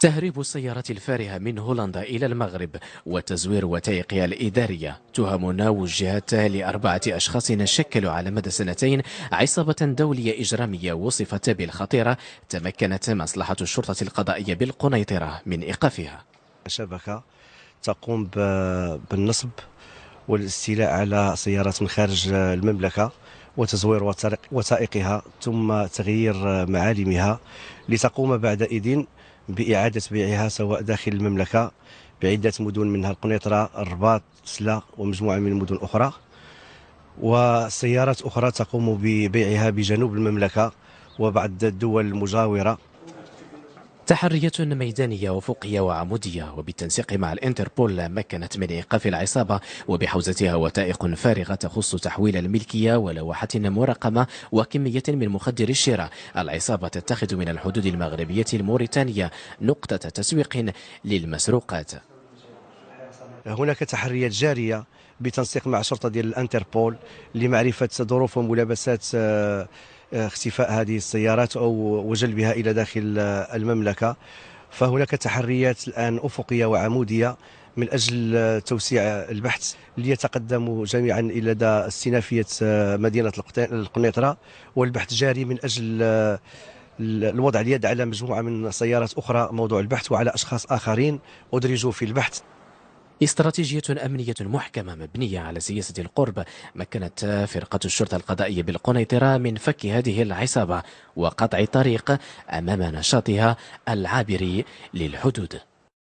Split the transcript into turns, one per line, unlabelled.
تهريب السيارات الفارهة من هولندا إلى المغرب وتزوير وثائقها الإدارية تهمنا وجهت لأربعة أشخاص شكلوا على مدى سنتين عصابة دولية إجرامية وصفت بالخطيرة. تمكنت مصلحة الشرطة القضائية بالقنيطرة من إيقافها.
شبكة تقوم بالنصب والاستيلاء على سيارات من خارج المملكة وتزوير وثائقها ثم تغيير معالمها لتقوم بعدئذ بإعادة بيعها سواء داخل المملكة بعدة مدن منها القنيطرة، الرباط، سلا ومجموعة من المدن الأخرى، وسيارات أخرى تقوم ببيعها بجنوب المملكة وبعض الدول المجاورة.
تحريات ميدانية وفوقية وعمودية وبالتنسيق مع الانتربول مكنت من إيقاف العصابة وبحوزتها وثائق فارغة تخص تحويل الملكية ولوحة مرقمة وكمية من مخدر الشراء. العصابة تتخذ من الحدود المغربية الموريتانية نقطة تسويق للمسروقات.
هناك تحريات جارية بتنسيق مع شرطة ديال الانتربول لمعرفة ظروف وملابسات اختفاء هذه السيارات أو وجلبها إلى داخل المملكة. فهناك تحريات الآن أفقية وعمودية من أجل توسيع البحث ليتقدموا جميعا إلى لدى استئنافية مدينة القنيطرة، والبحث جاري من أجل الوضع اليد على مجموعة من سيارات أخرى موضوع البحث وعلى أشخاص آخرين أدرجوا في البحث.
استراتيجية أمنية محكمة مبنية على سياسة القرب مكنت فرقة الشرطة القضائية بالقنيطرة من فك هذه العصابة وقطع طريق أمام نشاطها العابر للحدود.